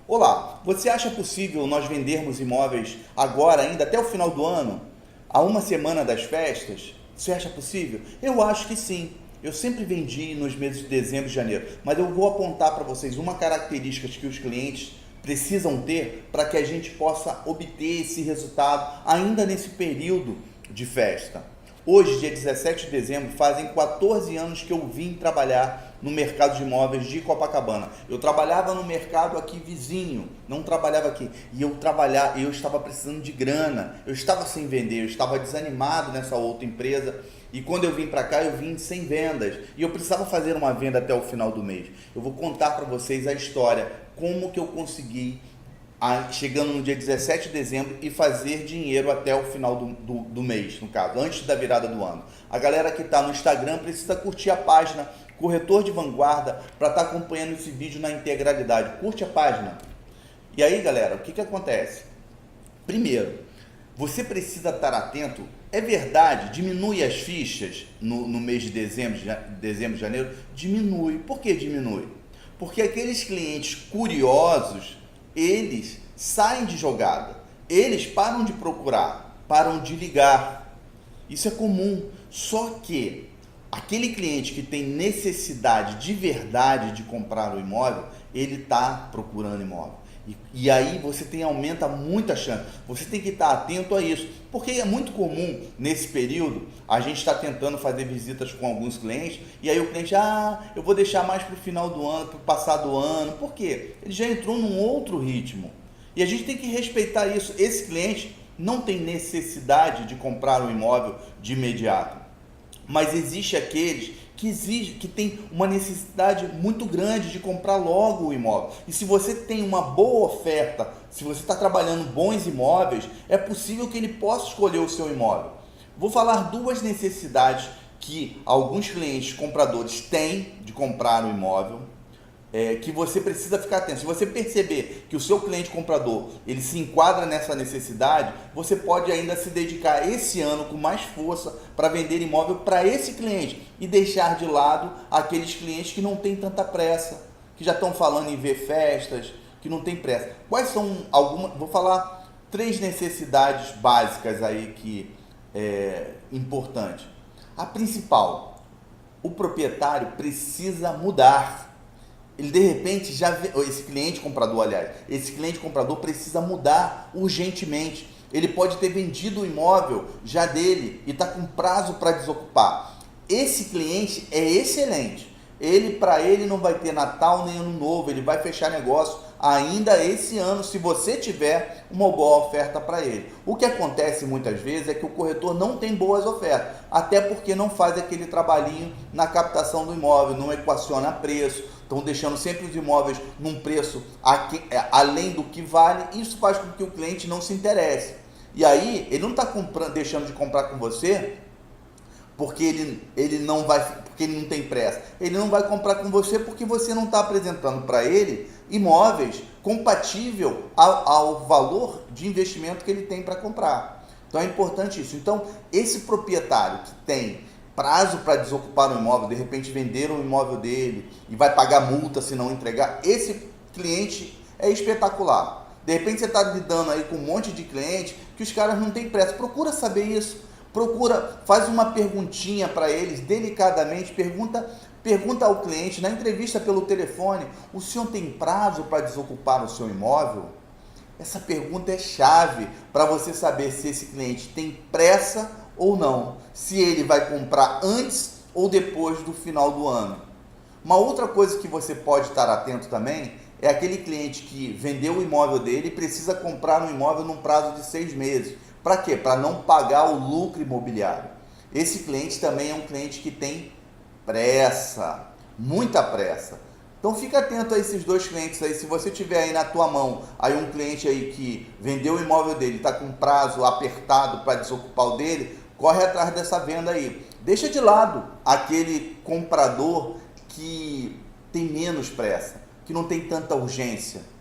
Olá, você acha possível nós vendermos imóveis agora, ainda até o final do ano, a uma semana das festas? Você acha possível? Eu acho que sim. Eu sempre vendi nos meses de dezembro e janeiro, mas eu vou apontar para vocês uma característica que os clientes precisam ter para que a gente possa obter esse resultado ainda nesse período de festa. Hoje, dia 17 de dezembro, fazem 14 anos que eu vim trabalhar no mercado de imóveis de Copacabana. Eu trabalhava no mercado aqui vizinho, não trabalhava aqui. E eu estava precisando de grana, eu estava sem vender, eu estava desanimado nessa outra empresa. E quando eu vim para cá, eu vim sem vendas. E eu precisava fazer uma venda até o final do mês. Eu vou contar para vocês a história, como que eu consegui chegando no dia 17 de dezembro e fazer dinheiro até o final do mês, no caso, antes da virada do ano. A galera que está no Instagram precisa curtir a página Corretor de Vanguarda para estar acompanhando esse vídeo na integralidade. Curte a página. E aí, galera, o que acontece? Primeiro, você precisa estar atento. É verdade, diminui as fichas no mês de dezembro e janeiro? Diminui. Por que diminui? Porque aqueles clientes curiosos, eles saem de jogada, eles param de procurar, param de ligar. Isso é comum. Só que aquele cliente que tem necessidade de verdade de comprar o imóvel, ele está procurando imóvel. E aí você aumenta muito a chance. Você tem que estar atento a isso, porque é muito comum nesse período a gente está tentando fazer visitas com alguns clientes e aí o cliente, eu vou deixar mais para o final do ano, para o passar do ano. Por quê? Ele já entrou num outro ritmo e a gente tem que respeitar isso. Esse cliente não tem necessidade de comprar um imóvel de imediato, mas existe aqueles que tem uma necessidade muito grande de comprar logo o imóvel. E se você tem uma boa oferta, se você está trabalhando bons imóveis, é possível que ele possa escolher o seu imóvel. Vou falar duas necessidades que alguns clientes compradores têm de comprar um imóvel, que você precisa ficar atento. Se você perceber que o seu cliente comprador ele se enquadra nessa necessidade, você pode ainda se dedicar esse ano com mais força para vender imóvel para esse cliente e deixar de lado aqueles clientes que não têm tanta pressa, que já estão falando em ver festas, que não tem pressa. Quais são algumas? Vou falar 3 necessidades básicas aí que é importante. A principal, o proprietário precisa mudar. Ele de repente esse cliente comprador precisa mudar urgentemente. Ele pode ter vendido o imóvel já dele e está com prazo para desocupar. Esse cliente é excelente. Para ele não vai ter Natal nem Ano Novo, ele vai fechar negócio ainda esse ano se você tiver uma boa oferta para ele. O que acontece muitas vezes é que o corretor não tem boas ofertas, até porque não faz aquele trabalhinho na captação do imóvel, não equaciona preço, estão deixando sempre os imóveis num preço além do que vale. Isso faz com que o cliente não se interesse. E aí ele não está deixando de comprar com você porque ele não tem pressa. Ele não vai comprar com você porque você não está apresentando para ele imóveis compatível ao valor de investimento que ele tem para comprar. Então é importante isso. Então esse proprietário que tem prazo para desocupar um imóvel, de repente vender o imóvel dele e vai pagar multa se não entregar, esse cliente é espetacular. De repente você está lidando aí com um monte de clientes que os caras não têm pressa. Procura saber isso. Faz uma perguntinha para eles, delicadamente, pergunta ao cliente, na entrevista pelo telefone, o senhor tem prazo para desocupar o seu imóvel? Essa pergunta é chave para você saber se esse cliente tem pressa ou não, se ele vai comprar antes ou depois do final do ano. Uma outra coisa que você pode estar atento também é aquele cliente que vendeu o imóvel dele e precisa comprar um imóvel num prazo de 6 meses. Para quê? Para não pagar o lucro imobiliário. Esse cliente também é um cliente que tem pressa, muita pressa. Então fica atento a esses 2 clientes aí. Se você tiver aí na tua mão aí um cliente aí que vendeu o imóvel dele, está com prazo apertado para desocupar o dele, corre atrás dessa venda aí. Deixa de lado aquele comprador que tem menos pressa, que não tem tanta urgência.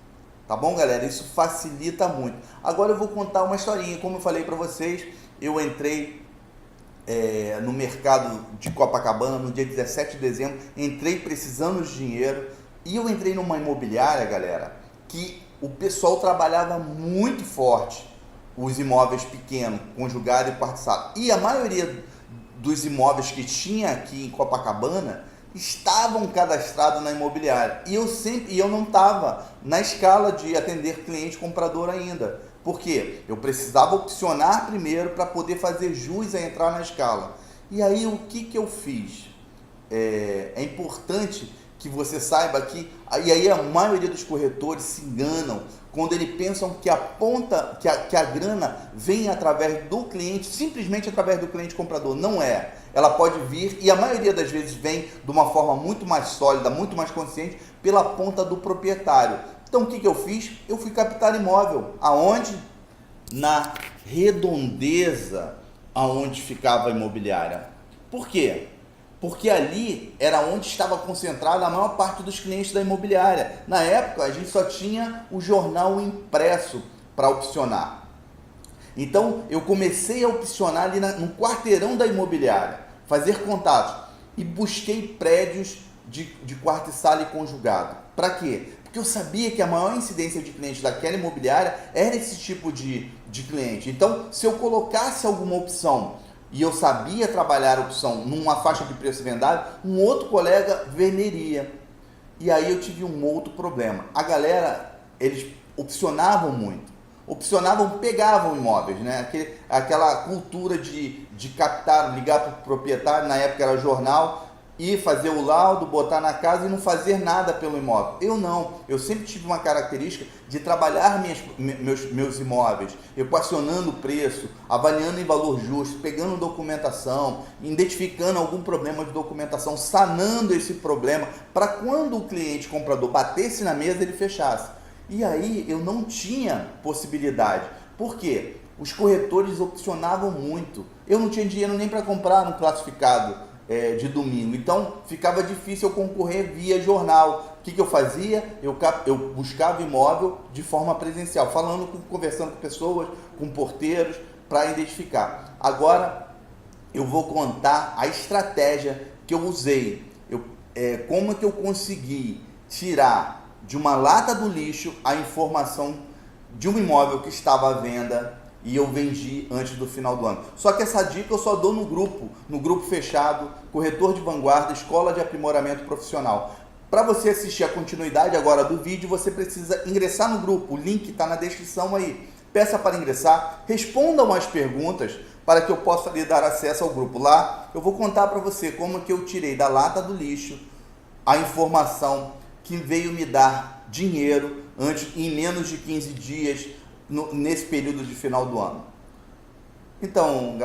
Tá bom, galera? Isso facilita muito. Agora eu vou contar uma historinha. Como eu falei para vocês, eu entrei no mercado de Copacabana no dia 17 de dezembro. Entrei precisando de dinheiro e eu entrei numa imobiliária, galera, que o pessoal trabalhava muito forte os imóveis pequenos, conjugado e quarto-sala. E a maioria dos imóveis que tinha aqui em Copacabana estavam cadastrados na imobiliária. E eu não estava na escala de atender cliente comprador ainda. Por quê? Eu precisava opcionar primeiro para poder fazer jus a entrar na escala. E aí o que eu fiz? É importante que você saiba que, e aí a maioria dos corretores se enganam quando eles pensam que que a grana vem através do cliente, simplesmente através do cliente comprador. Não é. Ela pode vir, e a maioria das vezes vem de uma forma muito mais sólida, muito mais consciente, pela ponta do proprietário. Então o que eu fiz? Eu fui captar imóvel. Aonde? Na redondeza aonde ficava a imobiliária. Por quê? Porque ali era onde estava concentrada a maior parte dos clientes da imobiliária. Na época, a gente só tinha o jornal impresso para opcionar. Então, eu comecei a opcionar ali no quarteirão da imobiliária, fazer contatos, e busquei prédios de quarto e sala e conjugado. Para quê? Porque eu sabia que a maior incidência de clientes daquela imobiliária era esse tipo de cliente. Então, se eu colocasse alguma opção e eu sabia trabalhar a opção numa faixa de preço vendável, um outro colega venderia. E aí eu tive um outro problema. A galera, eles opcionavam muito. Opcionavam, pegavam imóveis, né? Aquela cultura de captar, ligar para o proprietário, na época era jornal, e fazer o laudo, botar na casa e não fazer nada pelo imóvel. Eu não, eu sempre tive uma característica de trabalhar meus imóveis, equacionando o preço, avaliando em valor justo, pegando documentação, identificando algum problema de documentação, sanando esse problema, para quando o cliente comprador batesse na mesa, ele fechasse. E aí eu não tinha possibilidade. Por quê? Os corretores opcionavam muito. Eu não tinha dinheiro nem para comprar um classificado de domingo, então ficava difícil eu concorrer via jornal. O que eu fazia? Eu buscava imóvel de forma presencial, conversando com pessoas, com porteiros, para identificar. Agora eu vou contar a estratégia que eu usei, como é que eu consegui tirar de uma lata do lixo a informação de um imóvel que estava à venda e eu vendi antes do final do ano. Só que essa dica eu só dou no grupo fechado, Corretor de Vanguarda, Escola de Aprimoramento Profissional. Para você assistir a continuidade agora do vídeo, você precisa ingressar no grupo, o link está na descrição aí. Peça para ingressar, respondam as perguntas para que eu possa lhe dar acesso ao grupo. Lá eu vou contar para você como que eu tirei da lata do lixo a informação que veio me dar dinheiro em menos de 15 dias, nesse período de final do ano. Então,